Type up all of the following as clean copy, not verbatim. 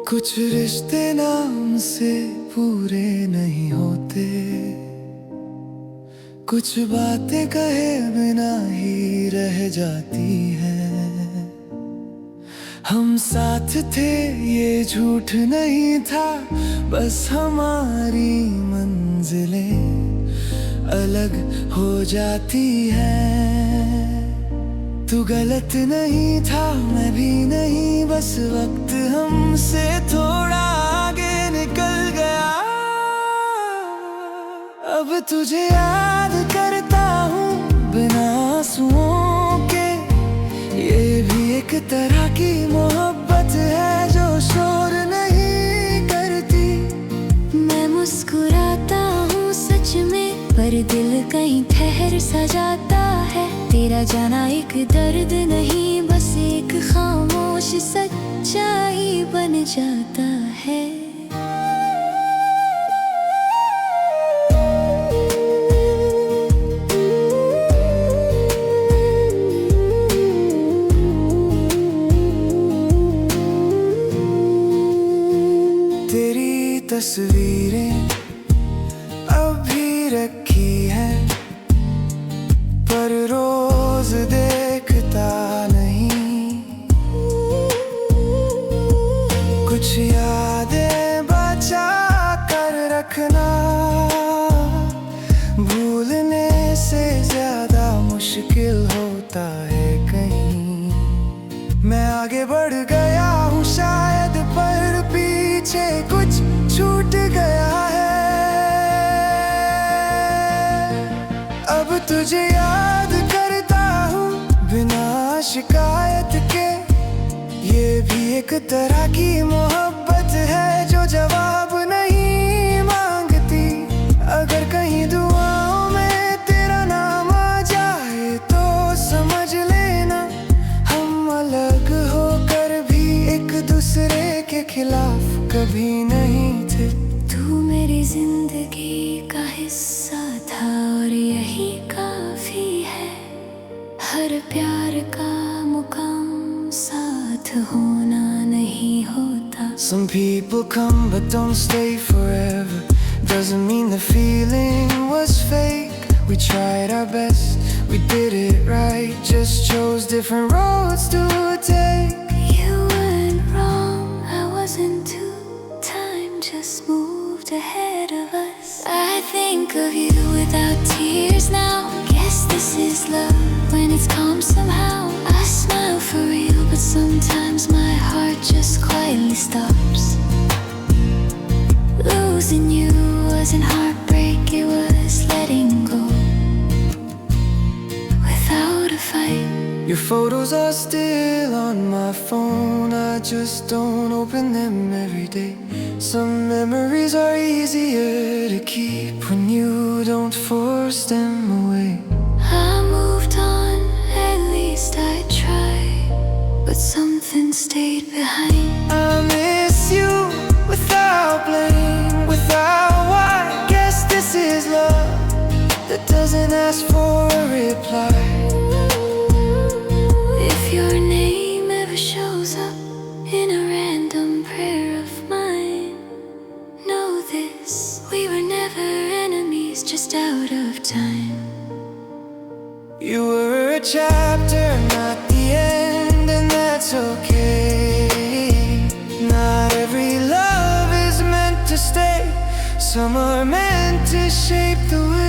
कुछ रिश्ते नाम से पूरे नहीं होते, कुछ बातें कहे बिना ही रह जाती हैं। हम साथ थे ये झूठ नहीं था, बस हमारी मंजिलें अलग हो जाती हैं। तू गलत नहीं था मैं भी नहीं, बस वक्त हमसे थोड़ा आगे निकल गया। अब तुझे याद करता हूँ बिना आंसुओं के, ये भी एक तरह की मोहब्बत है जो शोर नहीं करती। मैं मुस्कुराता हूँ सच में, पर दिल कहीं ठहर सा जाता है। तेरा जाना एक दर्द नहीं, बस एक खामोश सच्चाई बन जाता है। तेरी तस्वीरें अब भी रखी हैं, पर रोज देखता नहीं। कुछ यादें बचा कर रखना, भूलने से ज्यादा मुश्किल होता है कहीं। मैं आगे बढ़ गया हूँ शायद, पर पीछे कुछ छूट गया है। अब तुझे याद करता हूँ बिना शिकायत के, ये भी एक तरह की मोहब्बत है जो जवाब नहीं मांगती। अगर कहीं दुआओं में तेरा नाम आ जाए तो समझ लेना, हम अलग होकर भी एक दूसरे के खिलाफ कभी नहीं थे। तू मेरी जिंदगी का हिस्सा था और यही काफी है। हर प्यार का मुकाम साथ होना नहीं होता। Some people come but don't stay forever, doesn't mean the feeling was fake. We tried our best, we did it right, just chose different roads to take. You weren't wrong, I wasn't too. Time just moved ahead of us. I think of you without tears now. Guess this is love when it's calm somehow. I smile for real, but sometimes my heart just quietly stops. Losing you wasn't heartbreak, it was letting go without a fight. Your photos are still on my phone, I just don't open them every day. Some memories are easier to keep when you don't force them away. I moved on, at least I tried, but something stayed behind. I miss you without blame, without why. Guess this is love that doesn't ask for a reply. If your name ever shows up in a random prayer of mine, know this, we were never enemies, just out of time. You were a chapter, not the end, and that's okay. Not every love is meant to stay, some are meant to shape the way.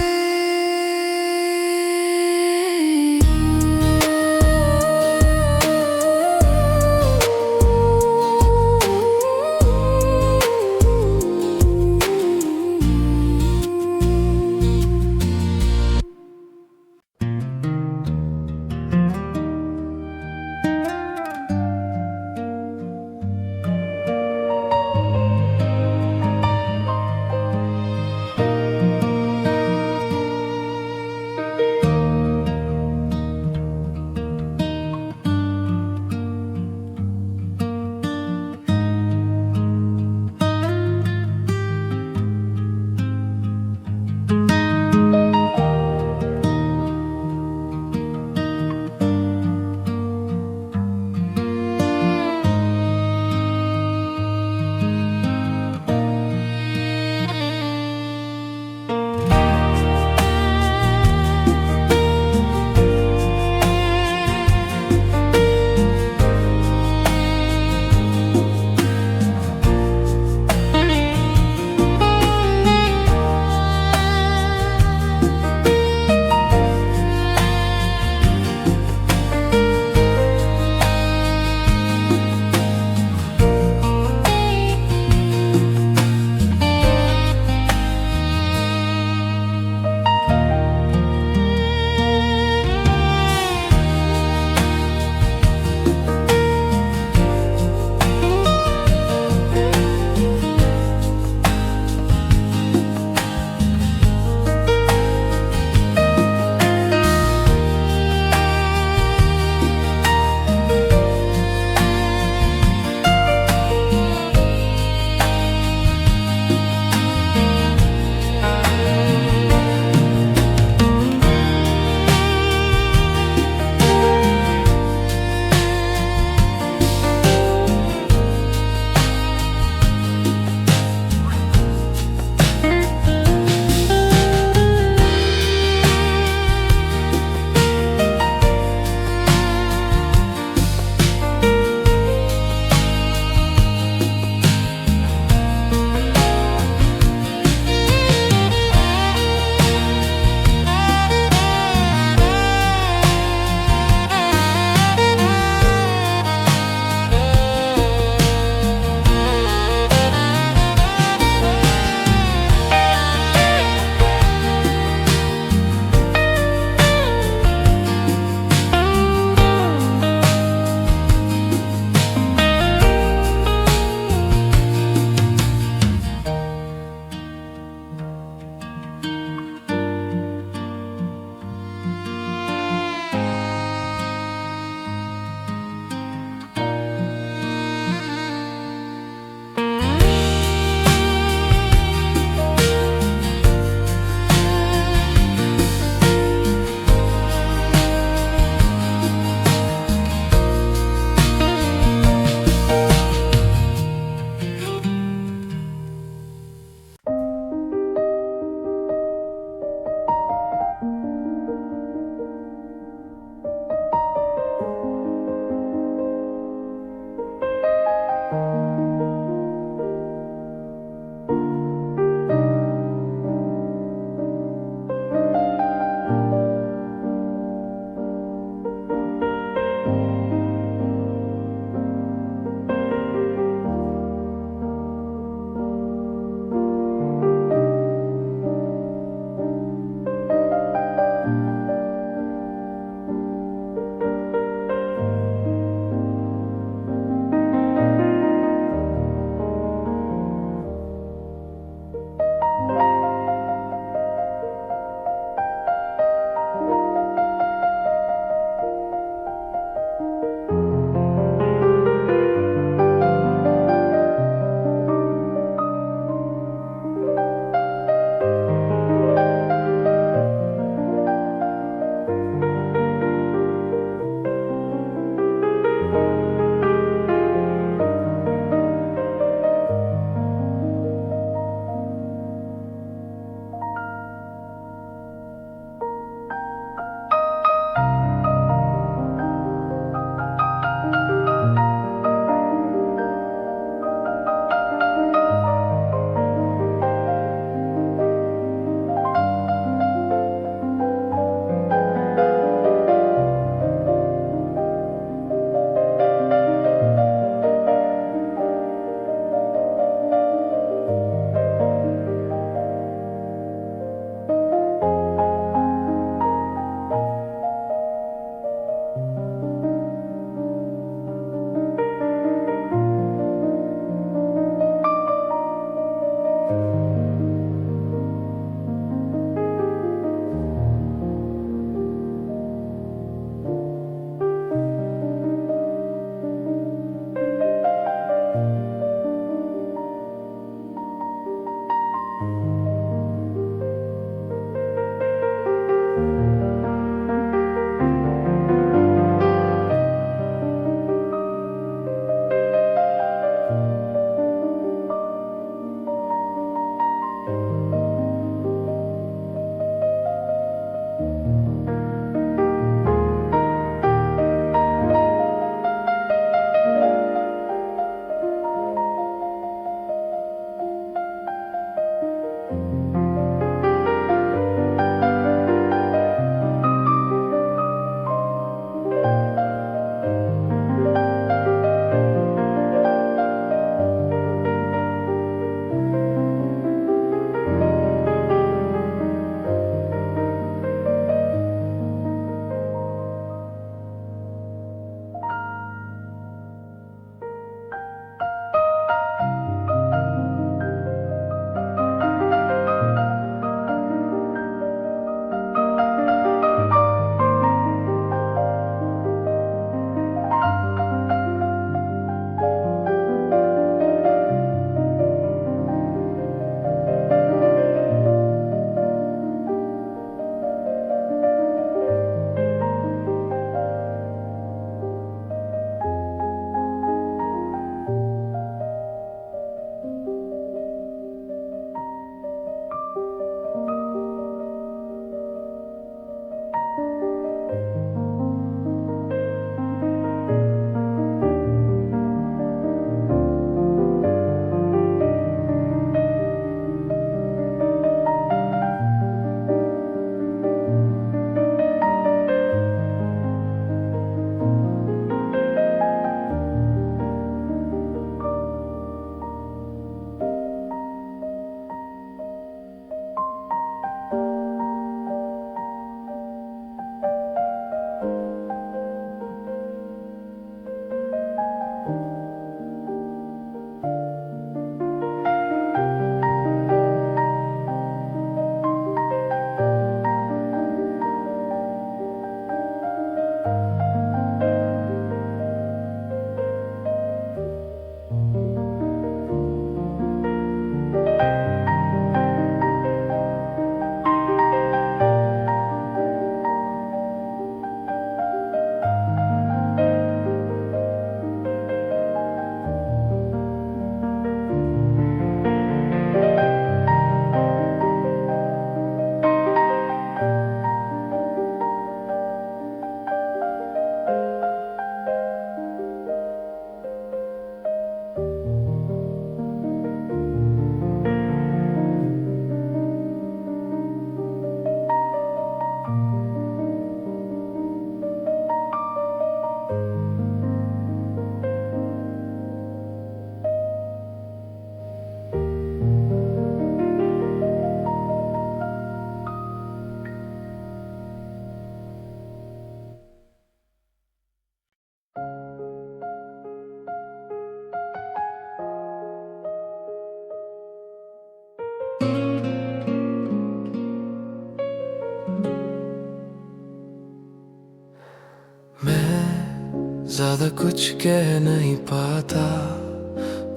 ज्यादा कुछ कह नहीं पाता,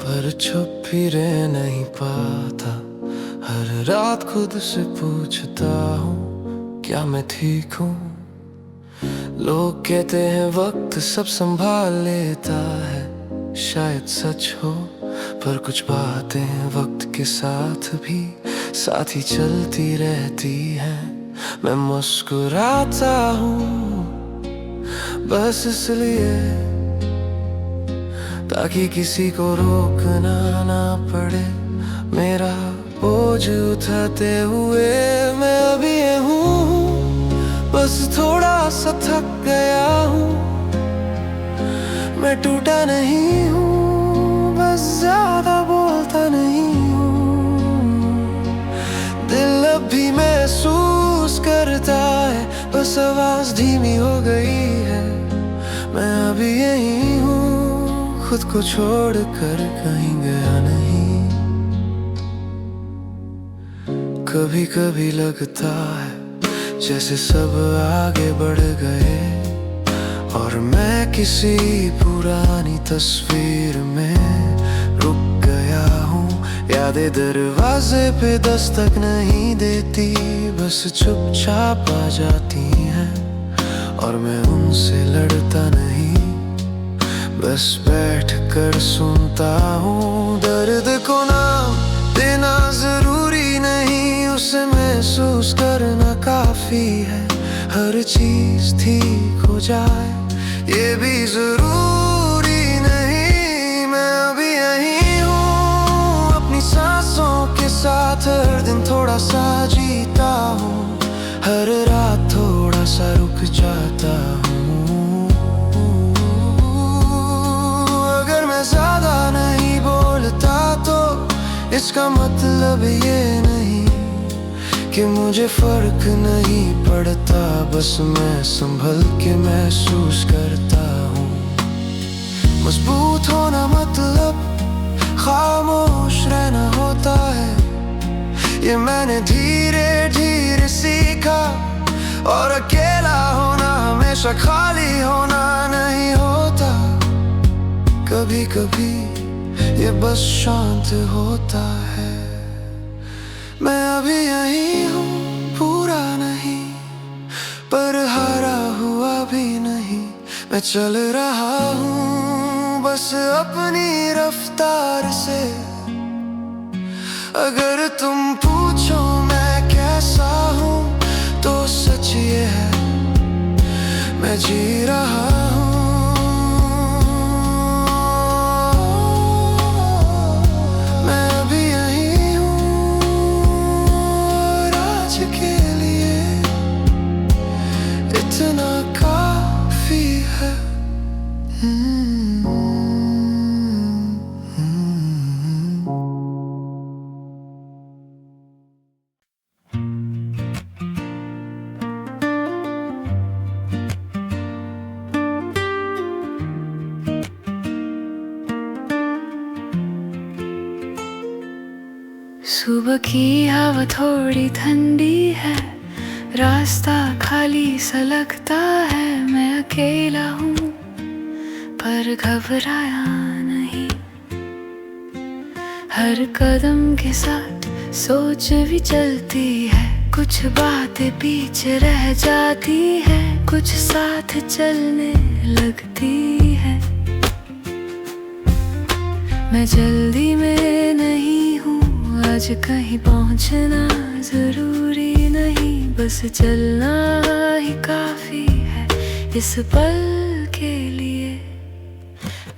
पर छुप भी रह नहीं पाता। हर रात खुद से पूछता हूँ, क्या मैं ठीक हूँ? लोग कहते हैं वक्त सब संभाल लेता है, शायद सच हो, पर कुछ बातें वक्त के साथ भी साथ ही चलती रहती हैं। मैं मुस्कुराता हूँ बस इसलिए, ताकि किसी को रोकना ना पड़े मेरा बोझ उठाते हुए। मैं अभी ये हूँ, बस थोड़ा सा थक गया हूँ। मैं टूटा नहीं हूँ, बस ज्यादा बोलता नहीं हूँ। दिल अब भी महसूस करता है, बस आवाज धीमी हो गई है। मैं अभी यही हूँ, खुद को छोड़ कर कहीं गया नहीं। कभी कभी लगता है जैसे सब आगे बढ़ गए, और मैं किसी पुरानी तस्वीर में रुक गया हूँ। यादें दरवाजे पे दस्तक नहीं देती, बस चुपचाप आ जाती हैं, और मैं उनसे लड़ता नहीं, बस बैठ कर सुनता हूँ। दर्द को नाम देना जरूरी नहीं, उसे महसूस करना काफी है। हर चीज ठीक हो जाए ये भी जरूरी नहीं। मैं अभी यही हूँ, अपनी सांसों के साथ हर दिन थोड़ा सा जीता हूँ। हर रात थोड़ा सा रुक जाता हूँ। अगर मैं ज्यादा नहीं बोलता तो इसका मतलब ये नहीं कि मुझे फर्क नहीं पड़ता, बस मैं संभल के महसूस करता हूँ। मजबूत होना मतलब खामोश रहना होता है, ये मैंने धीरे धीरे सीखा। और अकेला होना हमेशा खाली होना नहीं होता, कभी कभी ये बस शांत होता है। मैं अभी यही हूँ, पूरा नहीं पर हारा हुआ भी नहीं। मैं चल रहा हूँ बस अपनी रफ्तार से। अगर तुम पूछो मैं कैसा हूँ तो सच ये है, मैं जी रहा हूँ। मैं अभी यही हूँ और आज के लिए इतना काफी है। सुबह की हवा थोड़ी ठंडी है, रास्ता खाली सा लगता है। मैं अकेला हूँ पर घबराया नहीं, हर कदम के साथ सोच भी चलती है। कुछ बातें पीछे रह जाती है, कुछ साथ चलने लगती है। मैं जल्दी में नहीं हूँ, आज कहीं पहुँचना जरूरी नहीं, बस चलना ही काफी है इस पल के लिए।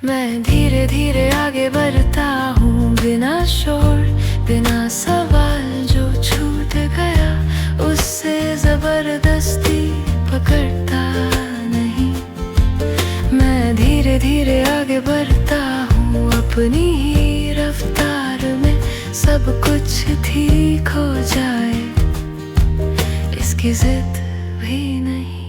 मैं धीरे धीरे आगे बढ़ता हूँ, बिना शोर बिना सवाल। जो छूट गया उससे जबरदस्ती पकड़ता नहीं। मैं धीरे धीरे आगे बढ़ता हूँ, अपनी ही रफ्तार में सब कुछ ठीक हो जाए, इसकी जिद भी नहीं।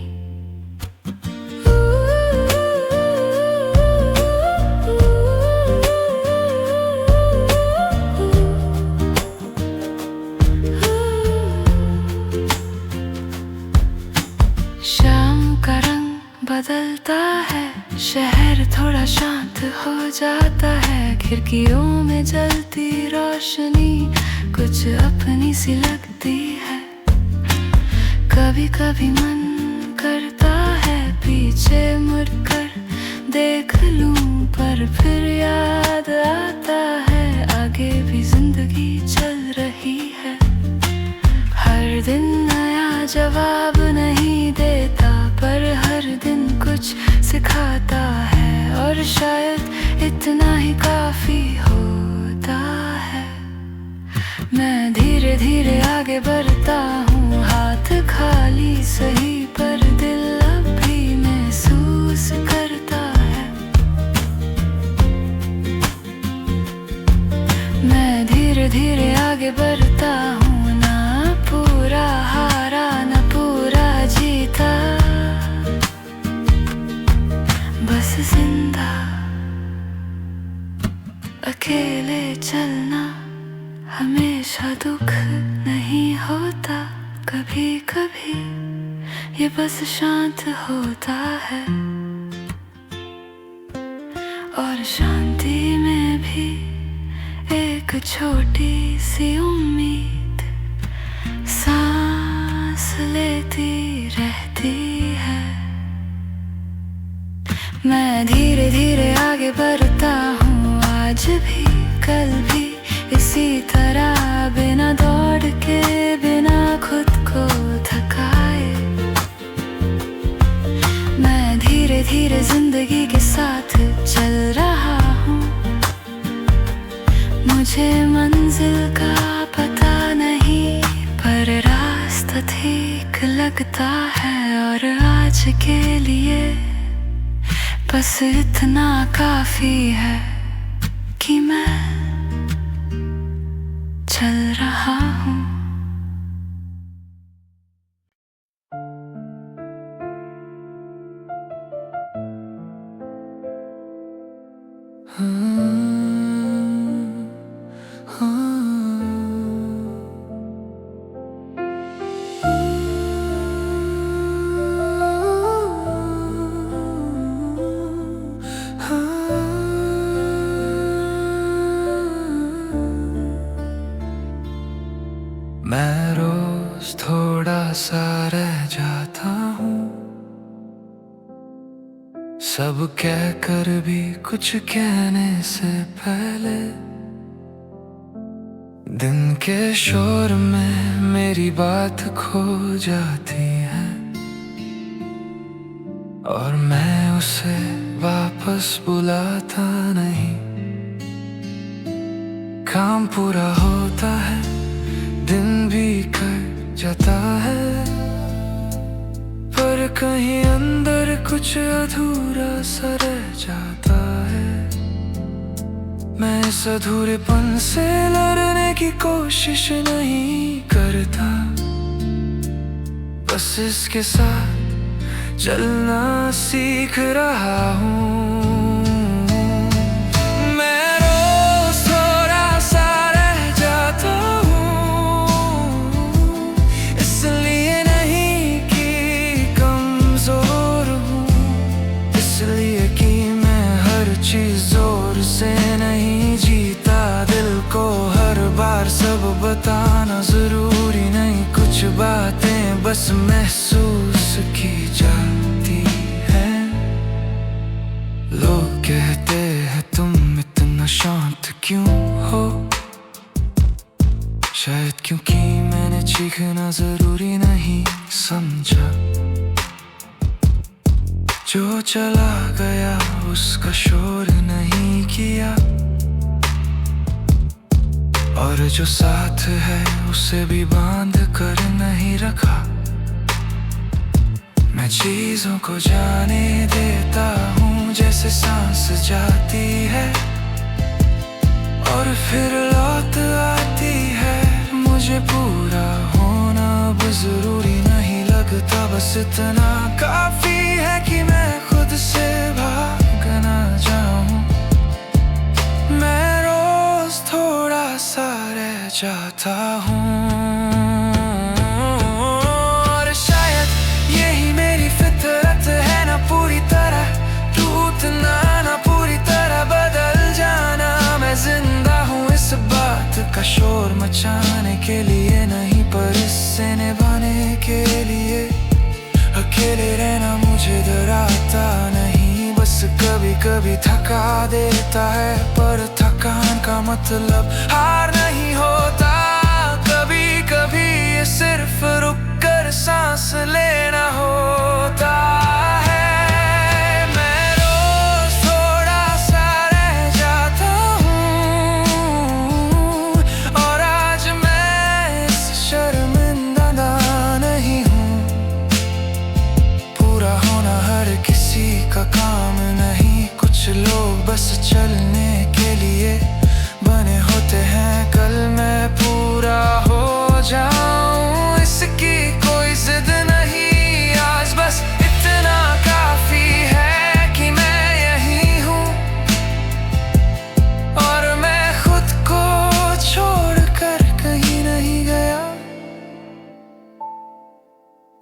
शाम का रंग बदलता है, शहर थोड़ा शांत हो जाता है, खिड़कियों में जलती रोशनी कुछ अपनी सी लगती है। कभी कभी मन करता है पीछे मुड़कर देख लूं, पर फिर याद आता है आगे भी जिंदगी चल रही है। हर दिन नया जवाब नहीं देता, पर हर दिन कुछ सिखाता है, और शायद इतना ही काफी होता है। मैं धीरे धीरे आगे बढ़ता हूँ, हाथ खाली सही पर दिल अब भी महसूस करता है। मैं धीरे धीरे आगे बढ़ता हूँ, ना पूरा हारा ना पूरा जीता, बस जिंदा। अकेले चलना हमेशा दुख नहीं होता, कभी कभी ये बस शांत होता है। और शांति में भी एक छोटी सी उम्मीद सांस लेती रहती है। मैं धीरे धीरे आगे बढ़ता हूँ, आज भी कल भी इसी तरह, बिना दौड़ के बिना खुद को थकाए। मैं धीरे धीरे जिंदगी के साथ चल रहा हूँ, मुझे मंजिल का पता नहीं, पर रास्ता ठीक लगता है। और आज के लिए बस इतना काफी है कि मैं चल रहा हूँ। मैं रोज थोड़ा सा रह जाता हूँ, सब कह कर भी कुछ कहने से पहले। दिन के शोर में मेरी बात खो जाती है, और मैं उसे वापस बुलाता नहीं। काम पूरा होता है, दिन भी कट जाता है, पर कहीं अंदर कुछ अधूरा सा रह जाता है। मैं इस अधूरेपन से लड़ने की कोशिश नहीं करता, बस इसके साथ चलना सीख रहा हूँ। जोर से नहीं जीता, दिल को हर बार सब बताना जरूरी नहीं, कुछ बातें बस महसूस की जाती हैं। लोग कहते हैं तुम इतना शांत क्यों हो, शायद क्योंकि मैंने चीखना जरूरी नहीं समझा। जो चला गया उसका शोर नहीं किया, और जो साथ है उसे भी बांध कर नहीं रखा। मैं चीजों को जाने देता हूँ जैसे सांस जाती है, और फिर लौट आती है। मुझे पूरा होना अब जरूरी नहीं लगता, बस इतना काफी है कि मैं खुद से भाग ना जाऊं। मैं रोज थोड़ा सा रह जाता हूँ, और शायद यही मेरी फितरत है, ना पूरी तरह टूट बचाने के लिए नहीं, पर इससे निभाने के लिए। अकेले रहना मुझे डराता नहीं, बस कभी कभी थका देता है, पर थकान का मतलब हार नहीं होता। कभी कभी ये सिर्फ रुक कर सांस लेना होता है। मैं रोज थोड़ा सा रह जाता हूँ, और आज मैं इस शर्मिंदा नहीं हूँ। पूरा होना हर किसी का काम नहीं, कुछ लोग बस चलने के लिए बने होते हैं। कल मैं पूरा हो जाऊं, इसकी कोई जिद नहीं, आज बस इतना काफी है कि मैं यही हूँ, और मैं खुद को छोड़कर कहीं नहीं गया।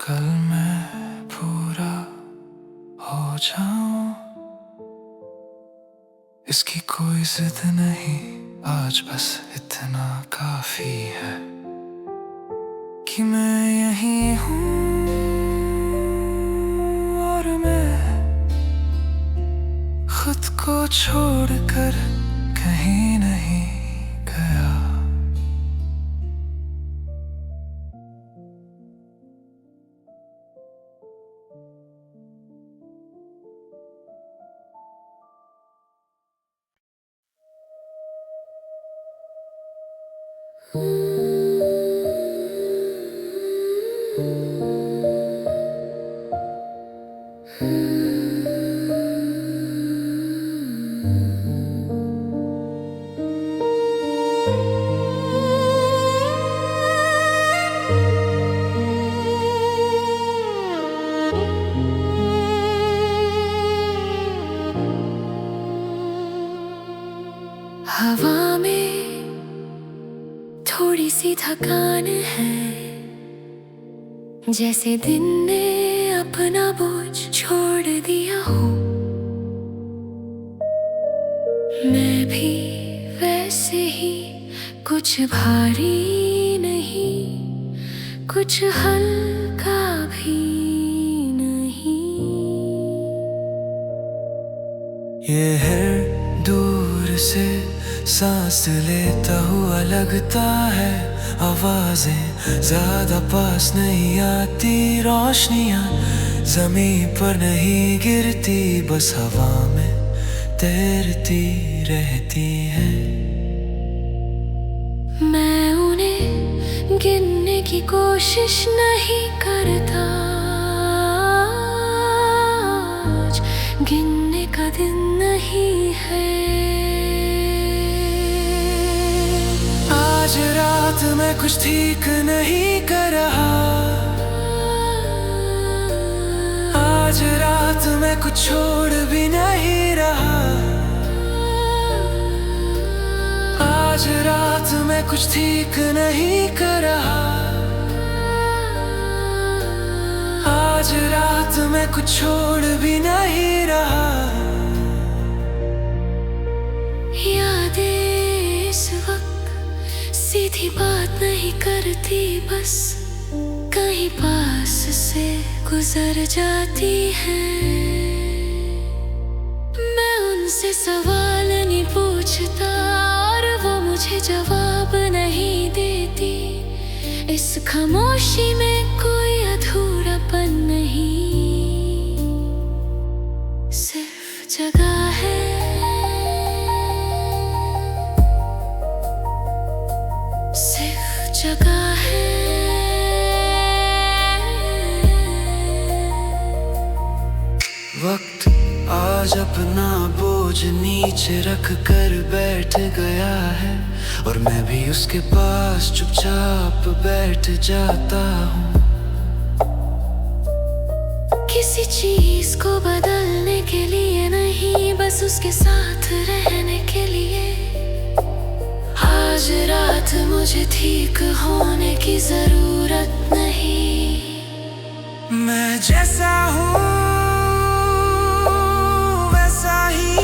कल मैं पूरा हो जाऊं, इसकी कोई जिद नहीं, आज बस इतना काफी है कि मैं यही हूँ, और मैं खुद को छोड़कर कहीं नहीं गया। हवा में थोड़ी सी थकान है, जैसे दिन ने अपना बोझ छोड़ दिया हो। मैं भी वैसे ही, कुछ भारी नहीं, कुछ हल्का भी नहीं। ये है दूर से सांस लेता हुआ लगता है, आवाजें ज्यादा पास नहीं आती, रोशनियां जमीन पर नहीं गिरती, बस हवा में तैरती रहती है। मैं उन्हें गिनने की कोशिश नहीं करता, आज गिनने का दिन नहीं है। आज रात में कुछ ठीक नहीं कर रहा, आज रात में कुछ छोड़ भी नहीं रहा, आज रात में कुछ ठीक नहीं कर रहा, आज रात में कुछ छोड़ भी नहीं रहा। यादें इस वक्त सीधी बात नहीं करती, बस कहीं पास से गुजर जाती है। मैं उनसे सवाल नहीं पूछता, और वो मुझे जवाब नहीं देती। इस खामोशी में कोई अधूरापन नहीं, सिर्फ जगह है। सिर्फ जगह है। वक्त आज अपना बोझ नीचे रख कर बैठ गया है, और मैं भी उसके पास चुपचाप बैठ जाता हूँ। किसी चीज को बदलने के लिए नहीं, बस उसके साथ रहने के लिए। आज रात मुझे ठीक होने की जरूरत नहीं, मैं जैसा हूँ वैसा ही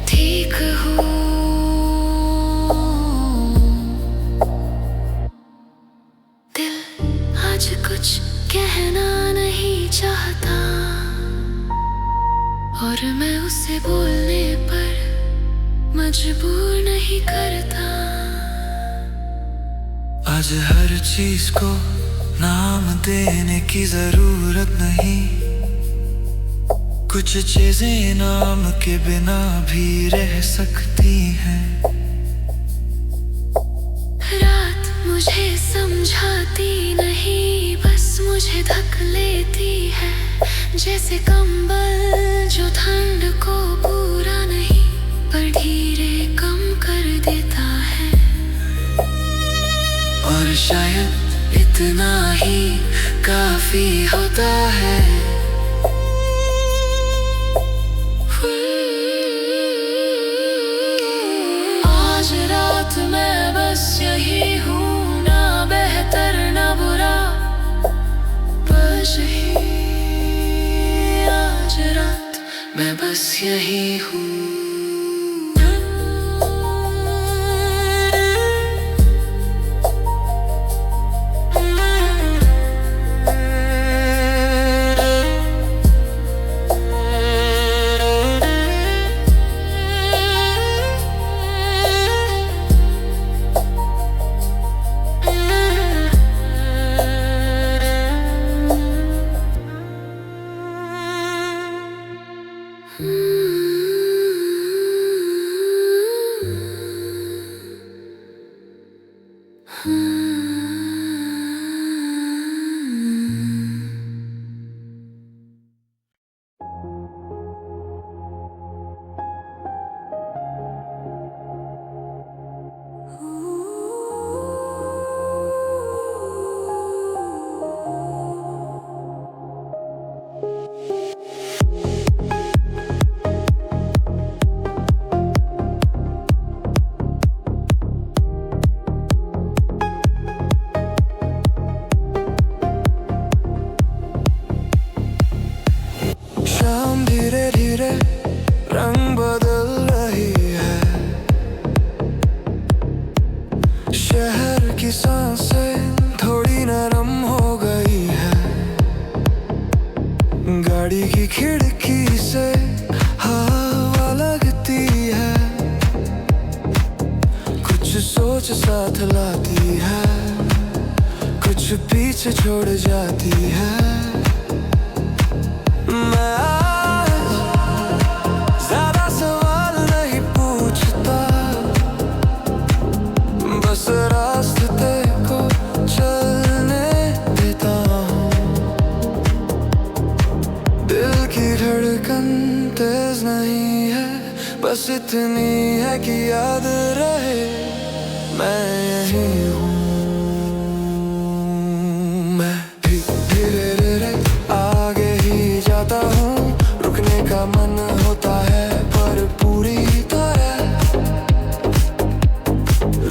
ठीक हूँ। कहना नहीं चाहता और मैं उसे बोलने पर मजबूर नहीं करता। आज हर चीज को नाम देने की जरूरत नहीं, कुछ चीजें नाम के बिना भी रह सकती हैं। रात मुझे समझाती नहीं, बस मुझे धक लेती है, जैसे कंबल जो ठंड को पूरा नहीं पर धीरे कम कर देता है। और शायद इतना ही काफी होता है। आज रात मैं बस यही हूँ, ना बेहतर ना बुरा, बस यही। आज रात मैं बस यही हूँ। शाम धीरे धीरे रंग बदल रही है, शहर की सांसें थोड़ी नरम हो गई है। गाड़ी की खिड़की से हवा लगती है, कुछ सोच साथ लाती है, कुछ पीछे छोड़ जाती है। मैं आज ज़्यादा सवाल नहीं पूछता, बस रास्ते को चलने देता हूँ। दिल की धड़कन तेज नहीं है, बस इतनी है कि याद रहे मैं यही हूँ। मैं भी धीरे धीरे आगे ही जाता हूँ, रुकने का मन होता है पर पूरी तरह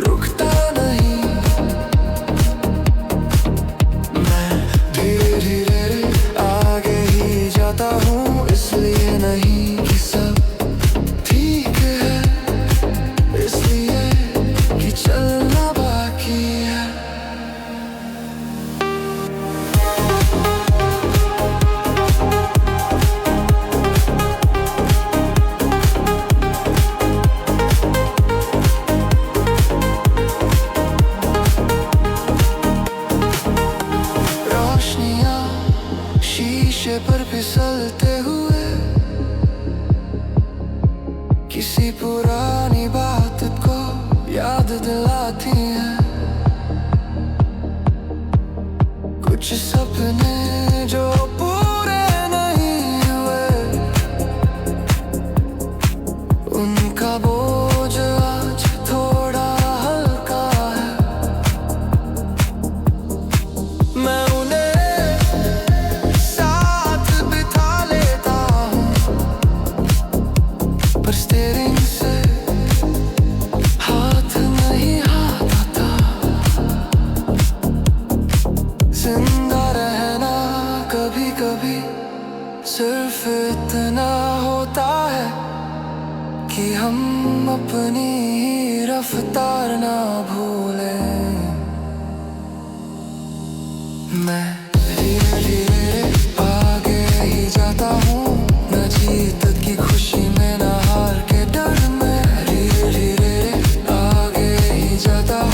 रुकता नहीं। मैं धीरे धीरे आगे ही जाता हूँ, इसलिए नहीं कि सब ठीक है, इसलिए कि चलना बाकी है। शीशे पर फिसलते हुए किसी पुरानी बात को याद दिलाती हैं। कुछ सपने जो पूरे नहीं हुए, उनका बोझ आज थोड़ा हल्का है। मैं स्टीयरिंग से हाथ नहीं आता, जिंदा रहना कभी कभी सिर्फ इतना होता है कि हम अपनी ही रफ्तार ना भूलें। मैं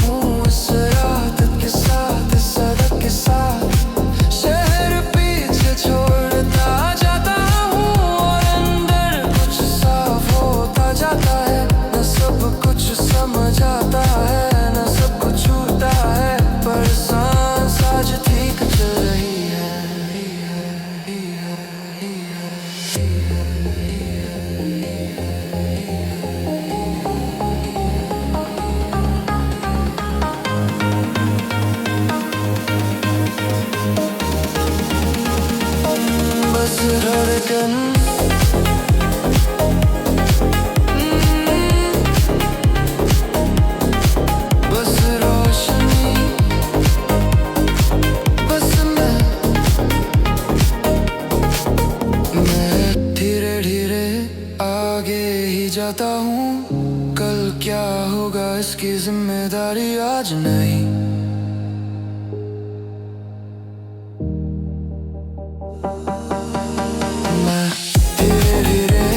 हूँ इस रात के साथ, इस सड़क के साथ। शहर पीछे छोड़ता जाता हूँ और अंदर कुछ साफ होता जाता है। न सब कुछ समझ आता है, न सब कुछ छूटा है, पर सांस आज ठीक चल रही है। बस धड़कन, बस रोशनी, बस मैं धीरे धीरे आगे ही जाता हूँ। कल क्या होगा इसकी जिम्मेदारी आज नहीं। मैं धीरे धीरे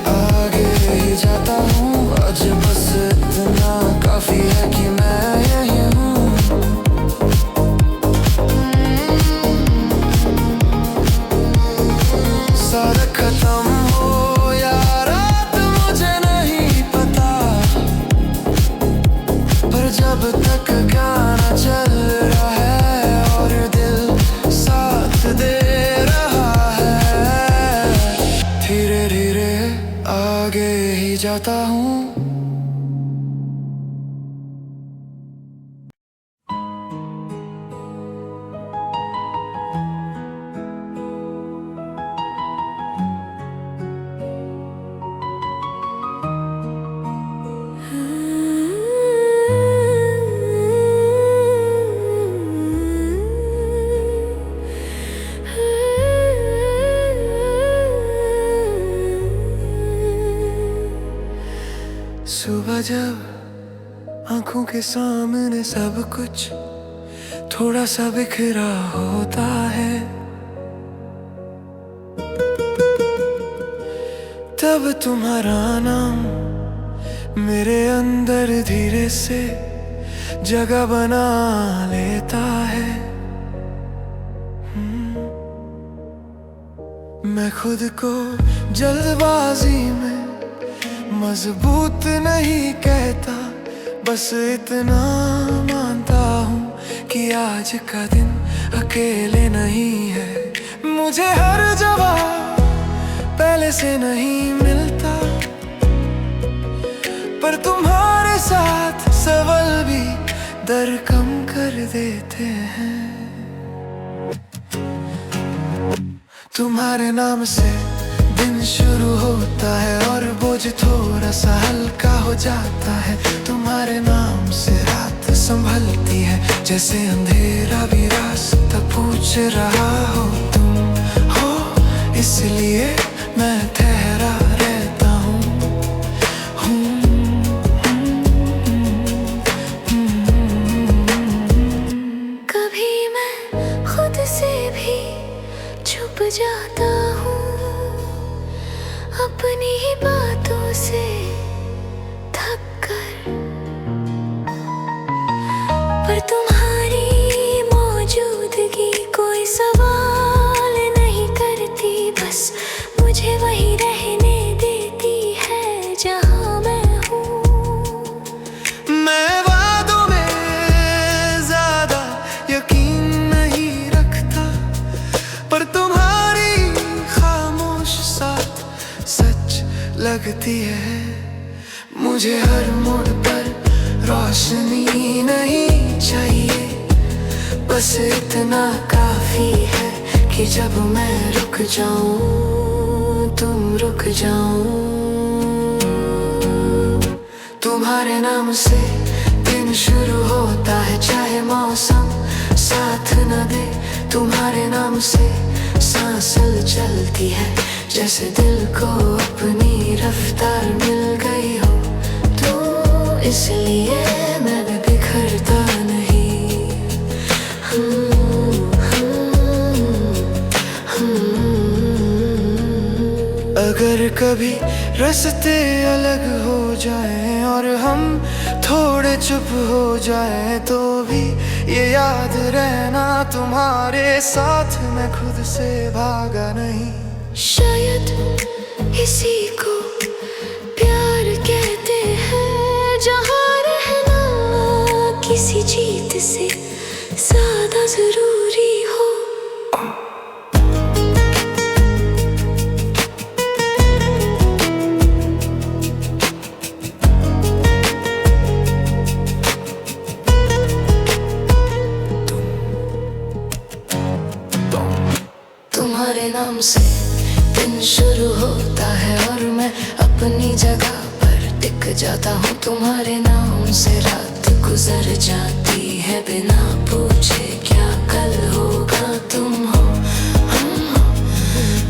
आगे ही जाता हूँ। आज बस इतना काफी है कि मैं यही हूँ। सारा खत्म हो या रात मुझे नहीं पता, पर जब तक गाना चल रहा है और दिल साथ दे रहा है, धीरे धीरे आगे ही जाता हूँ। सुबह जब आंखों के सामने सब कुछ थोड़ा सा बिखरा होता है, तब तुम्हारा नाम मेरे अंदर धीरे से जगह बना लेता है। मैं खुद को जल्दबाजी में मजबूत नहीं कहता, बस इतना मानता हूँ कि आज का दिन अकेले नहीं है। मुझे हर जवाब पहले से नहीं मिलता, पर तुम्हारे साथ सवाल भी दर कम कर देते हैं। तुम्हारे नाम से दिन शुरू होता है और बोझ थोड़ा सा हल्का हो जाता है। तुम्हारे नाम से रात संभलती है, जैसे अंधेरा भी रास्ता पूछ रहा हो। तुम हो इसलिए मैं ठहरा रहता हूँ। कभी मैं खुद से भी छुप जाता हूँ, अपनी ही बातों से थक कर, पर तुम्हारी मौजूदगी कोई सवाल नहीं करती, बस मुझे वही रहने देती है जहाँ मैं हूँ। मैं वादों में ज्यादा यकीन नहीं रखता, पर तुम्हारी खामोश साथ सच लगती है। मुझे हर मोड़ पर रोशनी नहीं चाहिए, बस इतना काफी है कि जब मैं रुक जाऊं तुम रुक जाओ। तुम्हारे नाम से दिन शुरू होता है, चाहे मौसम साथ न दे। तुम्हारे नाम से सांस चलती है, जैसे दिल को अपनी रफ्तार मिल गई हो। तो इसलिए मैं भी बिखरता नहीं। अगर कभी रास्ते अलग हो जाएं और हम थोड़े चुप हो जाएं तो भी ये याद रहना, तुम्हारे साथ मैं खुद से भागा नहीं। शायद इसी को प्यार कहते हैं, जहाँ रहना किसी जीत से ज्यादा जरूरी हो। तुम्हारे नाम से दिन शुरू होता है और मैं अपनी जगह पर टिक जाता हूँ। तुम्हारे नाम से रात गुजर जाती है बिना पूछे क्या कल होगा। तुम हो हम हो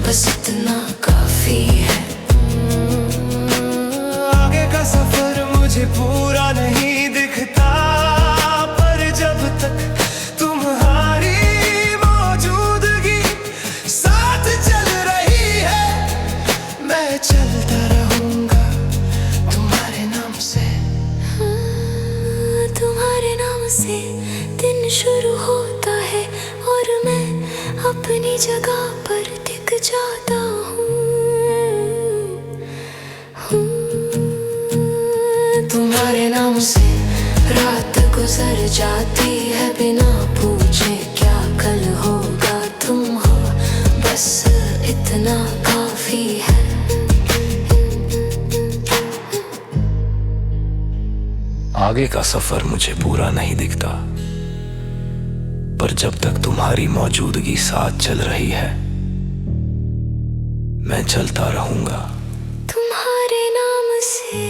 बस इतना काफी है। आगे का सफर मुझे पूरा नहीं दिखता, पर जब तक तुम्हारी मौजूदगी साथ चल रही है, मैं चलता रहूंगा तुम्हारे नाम से। तुम्हारे नाम से दिन शुरू होता है और मैं अपनी जगह पर टिक जाता हूँ। तुम्हारे नाम से रात गुजर जाती है बिना पूछे क्या कल होगा। तुम हो बस इतना काफी है। आगे का सफर मुझे पूरा नहीं दिखता, पर जब तक तुम्हारी मौजूदगी साथ चल रही है, मैं चलता रहूंगा तुम्हारे नाम से।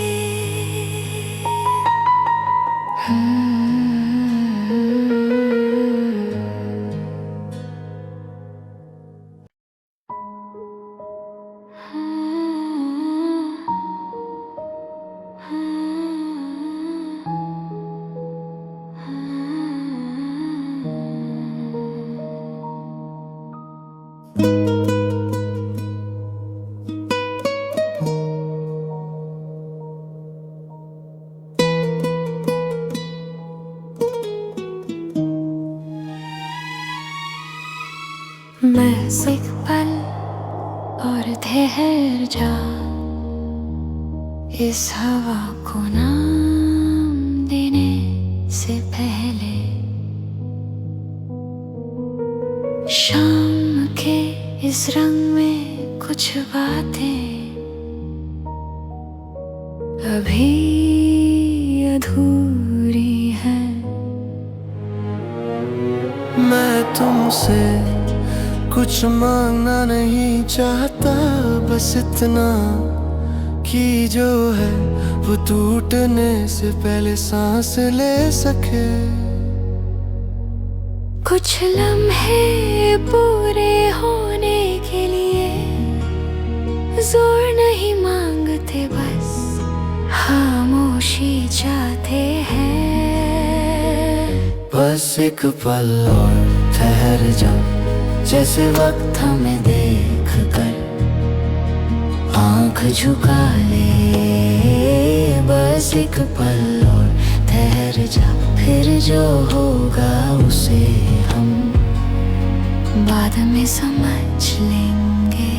मैं एक पल और ठहर जा, इस हवा को नाम देने से पहले। शाम के इस रंग में कुछ बातें अभी अधूरी हैं। मैं तुमसे कुछ मांगना नहीं चाहता, बस इतना कि जो है वो टूटने से पहले सांस ले सके। कुछ लम्हे पूरे होने के लिए जोर नहीं मांगते, बस खामोशी चाहते हैं। बस एक पल और ठहर जा, जैसे वक्त हमें देख कर आँख झुका ले। बस एक पल और ठहर जा, फिर जो होगा उसे हम बाद में समझ लेंगे।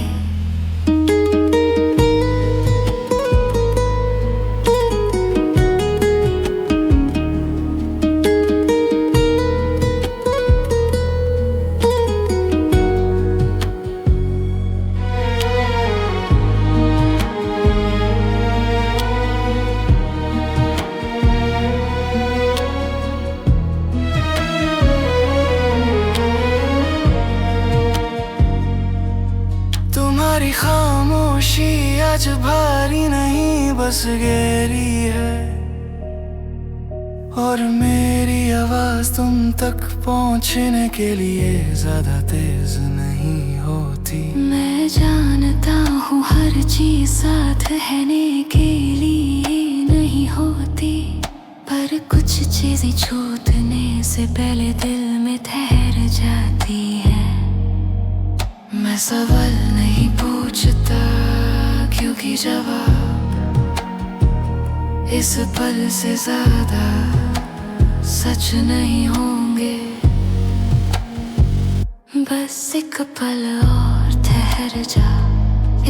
तुम्हारी खामोशी आज भारी नहीं बस गहरी है, और मेरी आवाज तुम तक पहुंचने के लिए ज्यादा तेज नहीं होती। मैं जानता हूँ हर चीज साथ रहने के लिए नहीं होती, पर कुछ चीजें छूटने से पहले दिल में ठहर जाती है। मैं सवाल नहीं पूछता, क्योंकि जवाब इस पल से ज्यादा सच नहीं होंगे। बस एक पल और ठहर जा,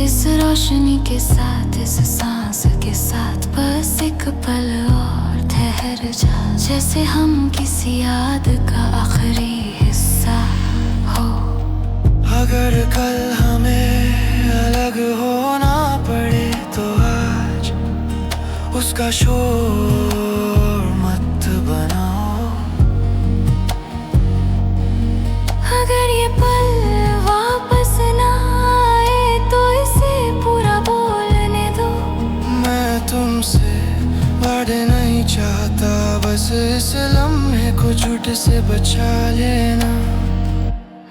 इस रोशनी के साथ, इस सांस के साथ। बस एक पल और ठहर जा, जैसे हम किसी याद का आखिरी हिस्सा हो। अगर कल हमें अलग होना पड़े तो आज उसका शोर मत बनाओ। अगर ये पल वापस ना आए तो इसे पूरा बोलने दो। मैं तुमसे वादे नहीं चाहता, बस इस लम्हे को झूठ से बचा लेना।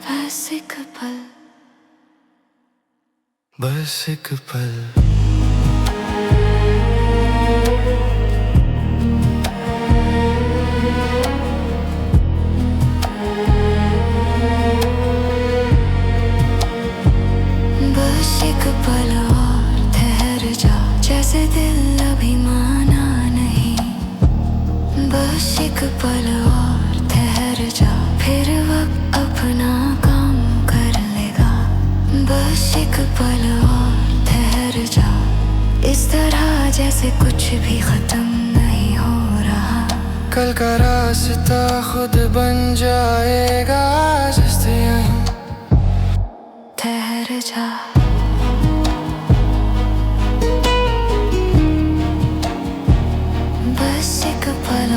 बस एक पल, बस एक पल। बस एक पल और ठहर जा, जैसे दिल अभी माना नहीं। बस एक पल और ठहर जा, फिर वक्त अपना काम कर लेगा। बस एक पल और ठहर जा, इस तरह जैसे कुछ भी खत्म नहीं हो रहा। कल का रास्ता खुद बन जाएगा, जस्ट यहीं ठहर जा। बस एक पल